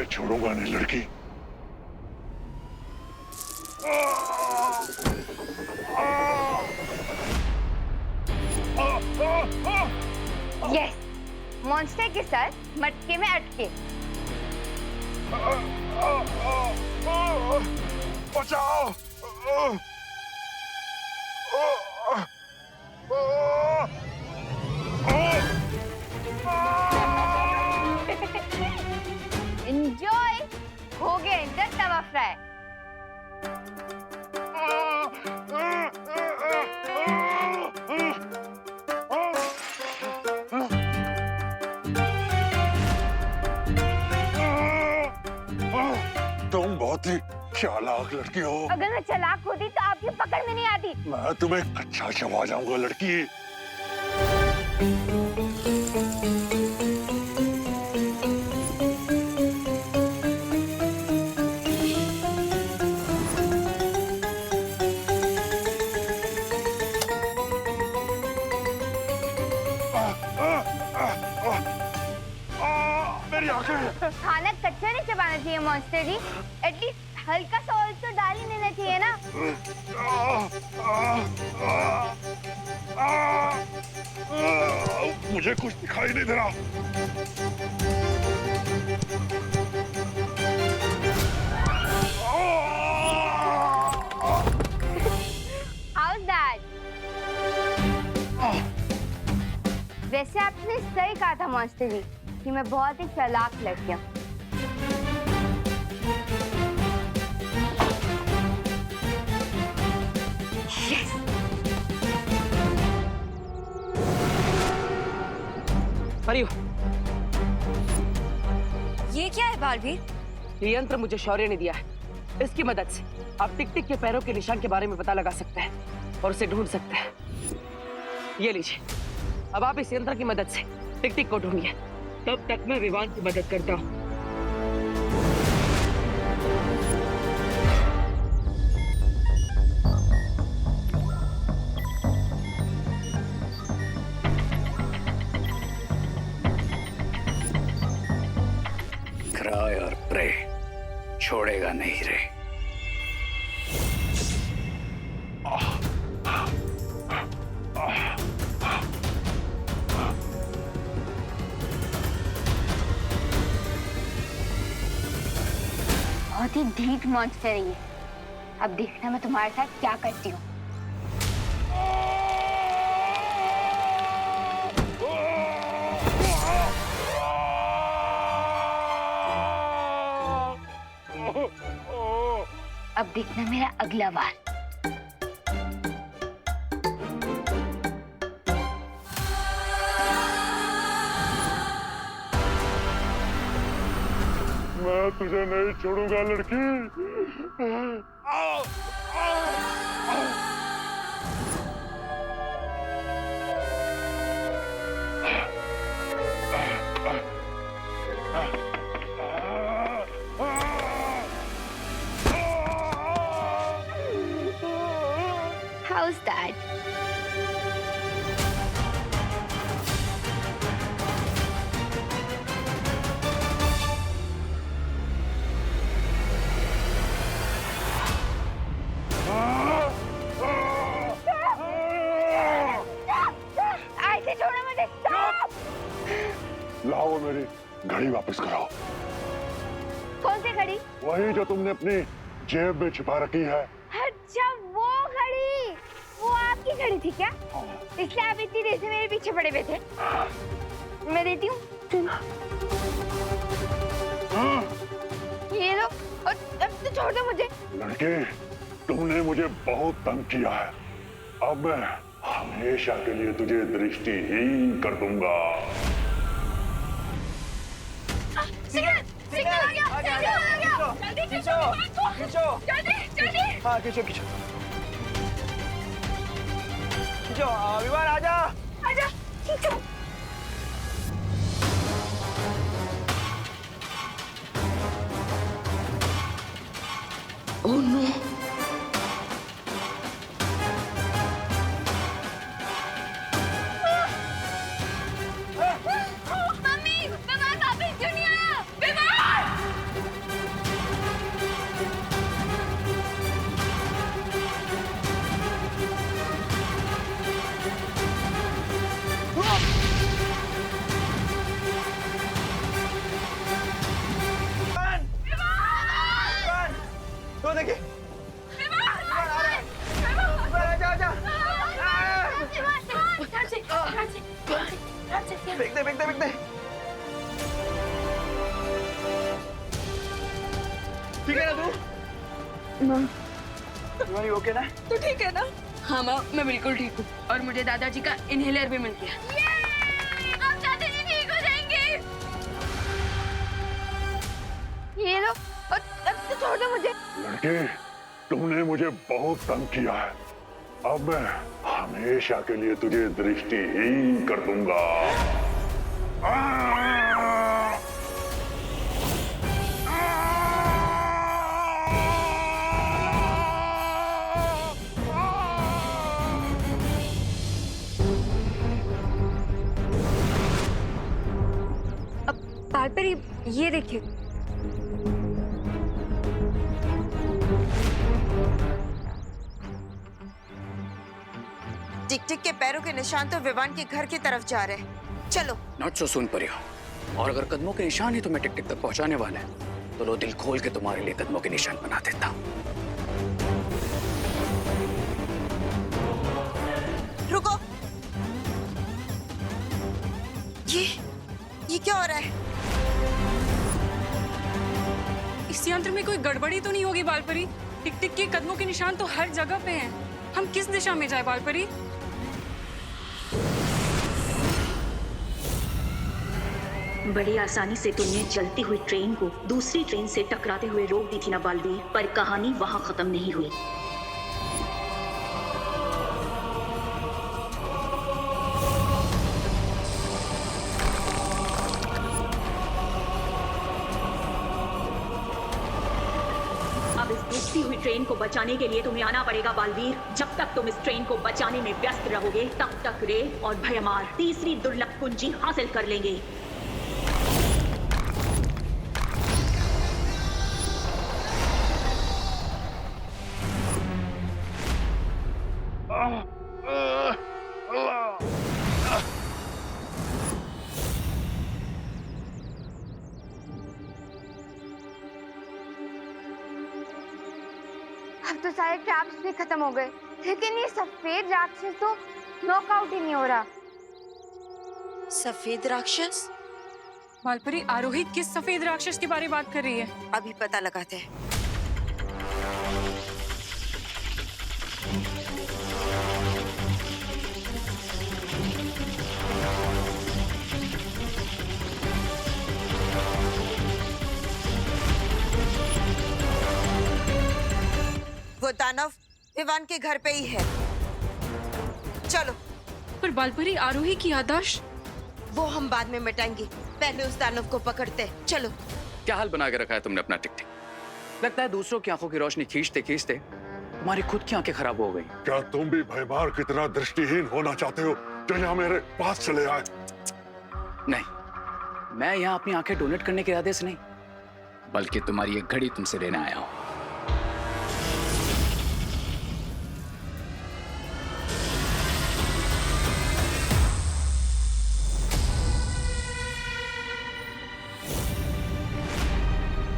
मैं छोड़ूंगा नहीं लड़की। यस, मॉन्स्टर के साथ मटके में अटके। बचाओ! एंजॉय, हो गया इनका तवा फ्राई। तुम बहुत ही चालाक लड़की हो। अगर मैं चालाक होती तो आपकी पकड़ में नहीं आती। मैं तुम्हें अच्छा चबा जाऊंगा लड़की। मेरी आंखें। खाना कच्चा नहीं चबाना चाहिए मॉन्स्टर जी, एटलीस्ट हल्का सा ऑयल तो डाल ही देना चाहिए ना। मुझे कुछ दिखाई नहीं दे रहा। How's that? वैसे आपने सही कहा था मॉन्स्टर जी कि मैं बहुत ही चालाक लड़की हूँ। Yes! परियो, ये क्या है बालवीर? ये यंत्र मुझे शौर्य ने दिया है। इसकी मदद से आप टिक टिक के पैरों के निशान के बारे में पता लगा सकते हैं और उसे ढूंढ सकते हैं। ये लीजिए, अब आप इस यंत्र की मदद से टिक टिक को ढूंढिए। तब तक मैं विवान की मदद करता हूँ। क्राय और प्रे छोड़ेगा नहीं रे। बहुत ही ढीठ मॉन्स्टर है ये। अब देखना मैं तुम्हारे साथ क्या करती हूँ। अब देखना मेरा अगला वार। मैं तुझे नहीं छोड़ूंगा लड़की। How's that? ऐसे छोड़ो मुझे। Stop! लाओ मेरी घड़ी वापस कराओ। कौन सी घड़ी? वही जो तुमने अपनी जेब में छिपा रखी है। अच्छा वो घड़ी, वो आपकी घड़ी थी क्या? इसलिए आप इतनी देर से मेरे पीछे पड़े हुए थे। मैं देती हूँ। ये लो, अब तो छोड़ दो मुझे। लड़के, तुमने मुझे बहुत तंग किया है। अब मैं हमेशा के लिए तुझे दृष्टिहीन कर दूंगा। सिग्नल आ गया, सिग्नल आ गया। जल्दी खींचो, खींचो, जल्दी, जल्दी। हाँ खींचो खींचो खींचो। विवान आजा, आजा, खींचो। ओह नो, मम्मी, विवान वापस क्यों नहीं आया? विवान! फेंक दे फेंक दे फेंक दे। ठीक है ना तू? तुम्हारी ओके ना? तू ठीक है ना? हाँ माँ, मैं बिल्कुल ठीक हूँ। और मुझे दादाजी का इनहेलर भी मिल गया। अब दादाजी ठीक हो जाएंगे। ये लो, और अब तो छोड़ दो मुझे। लड़के, तुमने मुझे बहुत तंग किया है। अब मैं हमेशा के लिए तुझे दृष्टिहीन कर दूंगा। बालपरी, ये देखिए। टिक टिक के पैरों के निशान तो विवान के घर की तरफ जा रहे हैं। चलो। नॉट सो सुन परियो। और अगर कदमों के निशान ही तुम्हें टिक टिक तक पहुंचाने वाले हैं, तो लो दिल खोल के तुम्हारे लिए कदमों के निशान बना देता। रुको। ये क्या हो रहा है? इस यंत्र में कोई गड़बड़ी तो नहीं होगी बालपरी? टिक टिक के कदमों के निशान तो हर जगह पे हैं। हम किस दिशा में जाए बालपरी? बड़ी आसानी से तुमने चलती हुई ट्रेन को दूसरी ट्रेन से टकराते हुए रोक दी थी ना बालवीर, पर कहानी वहां खत्म नहीं हुई। अब इस डूबती हुई ट्रेन को बचाने के लिए तुम्हें आना पड़ेगा बालवीर। जब तक तुम इस ट्रेन को बचाने में व्यस्त रहोगे, तब तक रे और भयमार तीसरी दुर्लभ कुंजी हासिल कर लेंगे। अब तो सारे ट्रैप्स भी खत्म हो गए, लेकिन ये सफेद राक्षस तो नॉकआउट ही नहीं हो रहा। सफेद राक्षस? बालपरी, आरोही किस सफेद राक्षस के बारे में बात कर रही है? अभी पता लगाते हैं। वो दानव विवान के घर पे ही है। चलो। पर बालपरी, आरोही की याददाश्त? वो हम बाद में मिटाएंगे, पहले उस दानव को पकड़ते। चलो। क्या हाल बना के रखा है तुमने अपना टिक टिक? लगता है दूसरों की आंखों की रोशनी खींचते खींचते तुम्हारी खुद की आंखें खराब हो गई। क्या तुम भी भयमार की तरह दृष्टिहीन होना चाहते हो जो यहाँ मेरे पास चले आए? नहीं, मैं यहाँ अपनी आंखें डोनेट करने के इरादे से नहीं, बल्कि तुम्हारी एक घड़ी तुमसे लेने आया हूँ।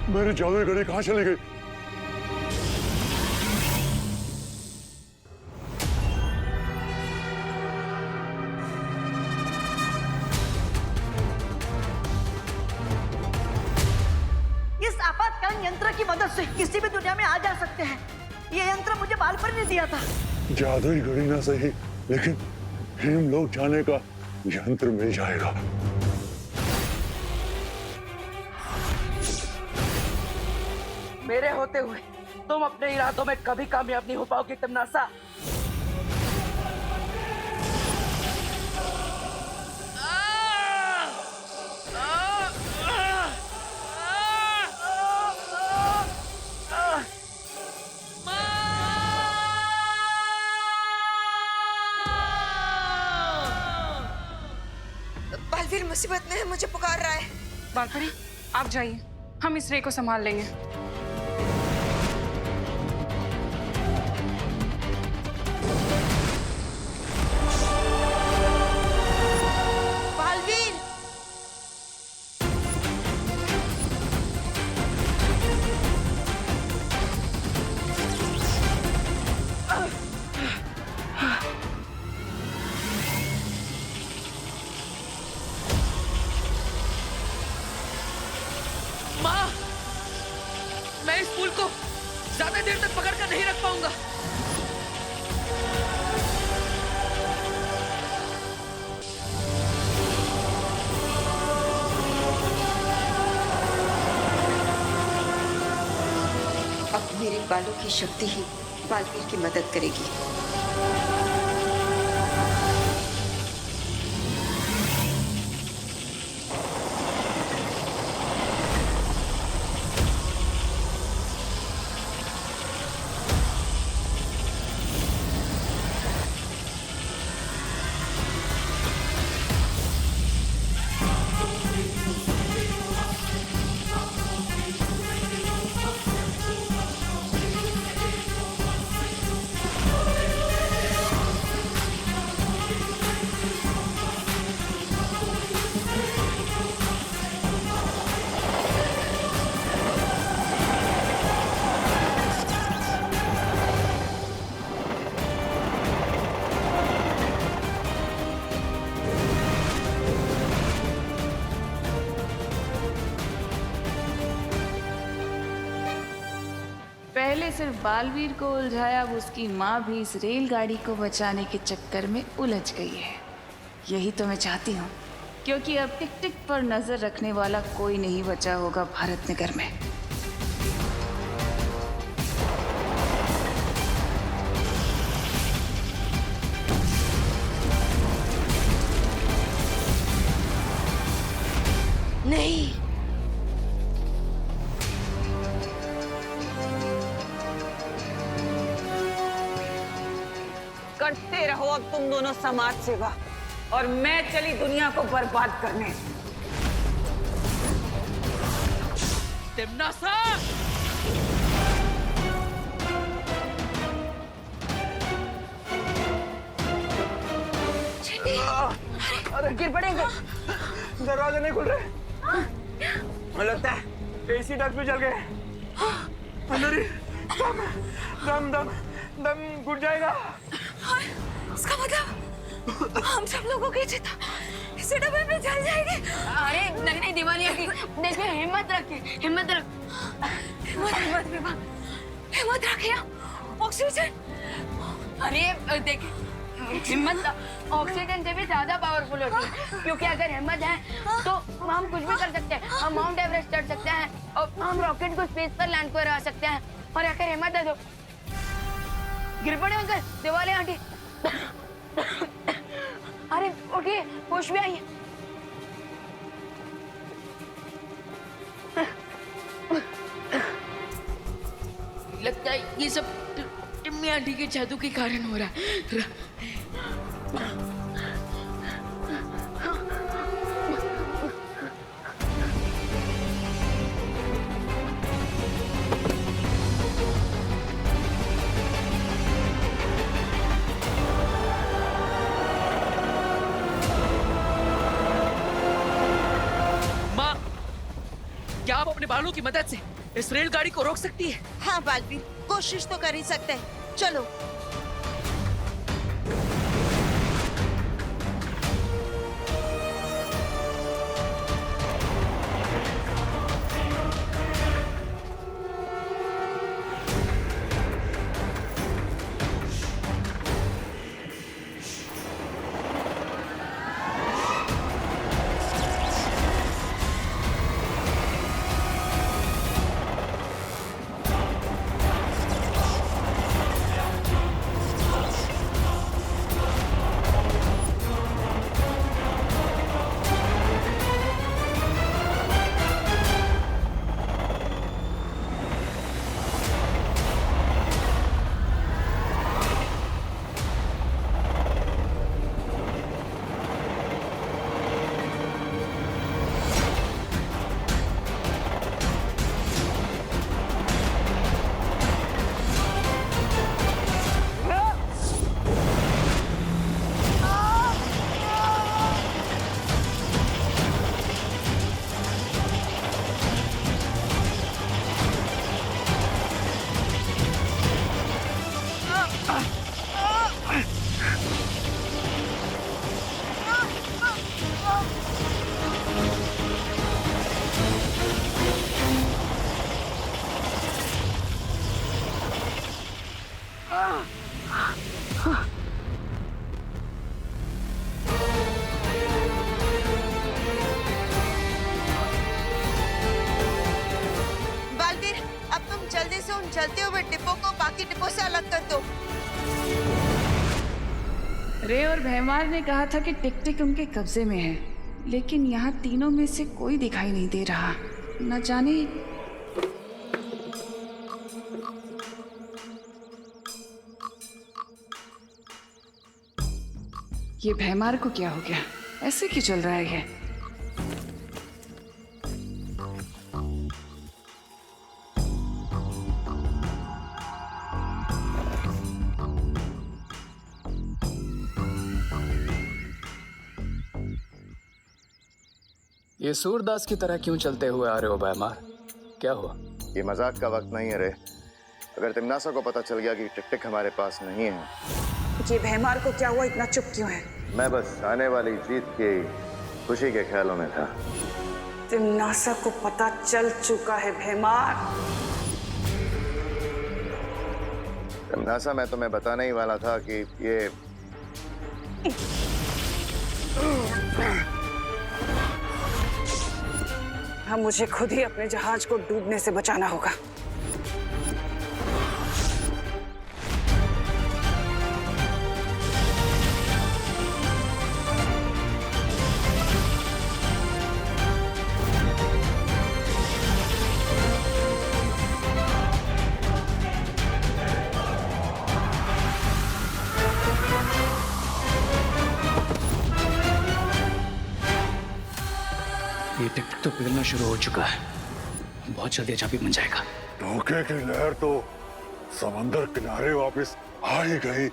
मेरी जादुई घड़ी कहाँ चली गई? इस आपातकालीन यंत्र की मदद से किसी भी दुनिया में आ जा सकते हैं। ये यंत्र मुझे बालपरी ने दिया था। जादुई घड़ी ना सही, लेकिन हम लोग जाने का यंत्र मिल जाएगा। मेरे होते हुए तुम अपने इरादों में कभी कामयाब नहीं हो पाओगे तमनासा। बालवीर मुसीबत में है, मुझे पुकार रहा है। बालपरी, आप जाइए, हम इस रे को संभाल लेंगे। बालवीर! पुल को ज्यादा देर तक पकड़ कर नहीं रख पाऊंगा। अब मेरे बालों की शक्ति ही बालवीर की मदद करेगी। पहले सिर्फ बालवीर को उलझाया, अब उसकी माँ भी इस रेलगाड़ी को बचाने के चक्कर में उलझ गई है। यही तो मैं चाहती हूँ, क्योंकि अब टिक टिक पर नजर रखने वाला कोई नहीं बचा होगा भारत नगर में। नहीं, करते रहो अब तुम दोनों समाज सेवा, और मैं चली दुनिया को बर्बाद करने। तिमनासा! अरे गिर पड़ेंगे। दरवाजे नहीं खुल रहे। मुझे लगता है एसी डक्ट भी जल गए। अंदर ही दम दम दम घुट जाएगा। इसका मतलब हम सब लोगों की चिता इसी डब्बे में जल जाएगी। अरे नहीं नहीं दिवालिया की देखिए, हिम्मत रखिए, हिम्मत रख, हिम्मत विवाह, हिम्मत रखिए। ऑक्सीजन, अरे देखिए हिम्मत ऑक्सीजन से भी ज्यादा पावरफुल होती है, क्योंकि अगर हिम्मत है तो हम कुछ भी कर सकते हैं। हम माउंट एवरेस्ट चढ़ सकते हैं और हम रॉकेट को स्पेस पर लैंड करा सकते हैं। और अगर हिम्मत है तो गिर पड़े अंकल, दिवाली आंटी। अरे उठिए, होश भी आइए। लगता है ये सब टिम्मी आंटी के जादू के कारण हो रहा है। माँ, क्या आप अपने बालों की मदद से इस रेलगाड़ी को रोक सकती है? हाँ बालवीर, कोशिश तो कर ही सकते हैं। चलो। बाकी डिब्बों से अलग कर दो। रे और भैमार ने कहा था कि टिक टिक उनके कब्जे में है, लेकिन यहाँ तीनों में से कोई दिखाई नहीं दे रहा। न जाने ये भैमार को क्या हो गया, ऐसे क्यों चल रहा है ये? ये सूरदास की तरह क्यों चलते हुए आ रहे हो भैमार? क्या हुआ? ये मजाक का वक्त नहीं है रे। अगर तिमनासा को पता चल गया कि टिक टिक हमारे पास नहीं है, ये भैमार को क्या हुआ, इतना चुप क्यों है? मैं बस आने वाली जीत की खुशी के ख्यालों में था। तिमनासा को पता चल चुका है भैमार। तिमनासा, मैं तुम्हें बताने ही वाला था कि ये हाँ, मुझे खुद ही अपने जहाज को डूबने से बचाना होगा। ये टिक टिक तो पिघलना शुरू हो चुका है, बहुत जल्दी चाबी बन जाएगा। धोखे की लहर तो समंदर किनारे वापस आ ही गई।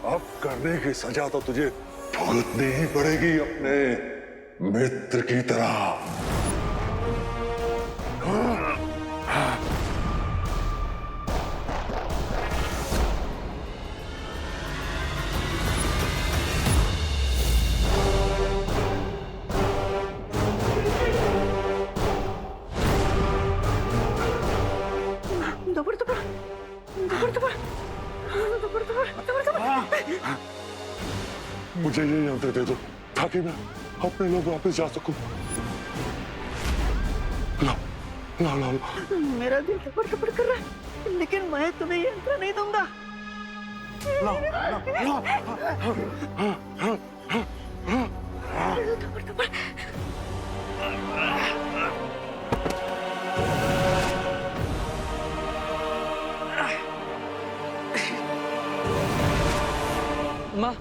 अब करने की सजा तो तुझे भुगतनी ही पड़ेगी अपने मित्र की तरह। मुझे ये यंत्र दे दो ताकि मैं अपने लोग वापस जा सकूं। लो, लो, लो, लो। मेरा दिल धपड़ धपड़ कर रहा है, लेकिन मैं तुम्हें ये यंत्र नहीं दूंगा। लो, लो, लो। धपड़ धपड़। माँ,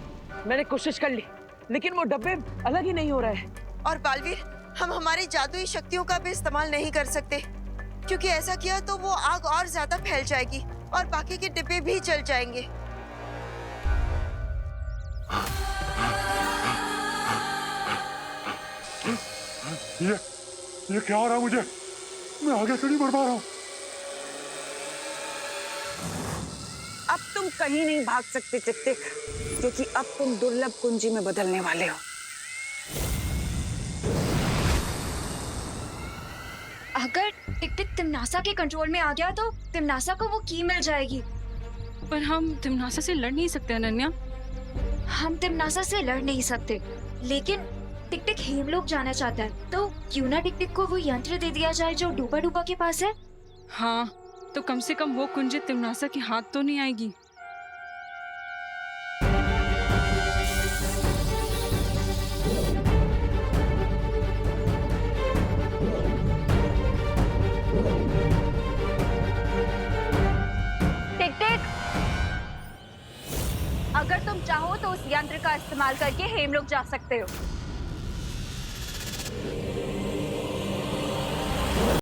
मैंने कोशिश कर ली, लेकिन वो डब्बे अलग ही नहीं हो रहे हैं। और बालवीर, हम हमारी जादुई शक्तियों का भी इस्तेमाल नहीं कर सकते, क्योंकि ऐसा किया तो वो आग और ज्यादा फैल जाएगी और बाकी के डिब्बे भी जल जाएंगे। ये क्या हो रहा है मुझे? मैं आगे क्यों नहीं बढ़ पा रहा हूँ? अब तुम कहीं नहीं भाग सकते टिक टिक, क्योंकि अब तुम दुर्लभ कुंजी में बदलने वाले हो। अगर टिक टिक तिमनासा के कंट्रोल में आ गया तो तिमनासा को वो की मिल जाएगी। पर हम तिमनासा से लड़ नहीं सकते अनन्या। हम तिमनासा से लड़ नहीं सकते, लेकिन टिक टिक हेमलोक जाना चाहता है, तो क्यों ना टिक टिक को वो यंत्र दे दिया जाए जो डूबा डूबा के पास है। हाँ, तो कम से कम वो कुंजी तिमनासा के हाथ तो नहीं आएगी। टिक टिक, अगर तुम चाहो तो उस यंत्र का इस्तेमाल करके हेमलोक जा सकते हो।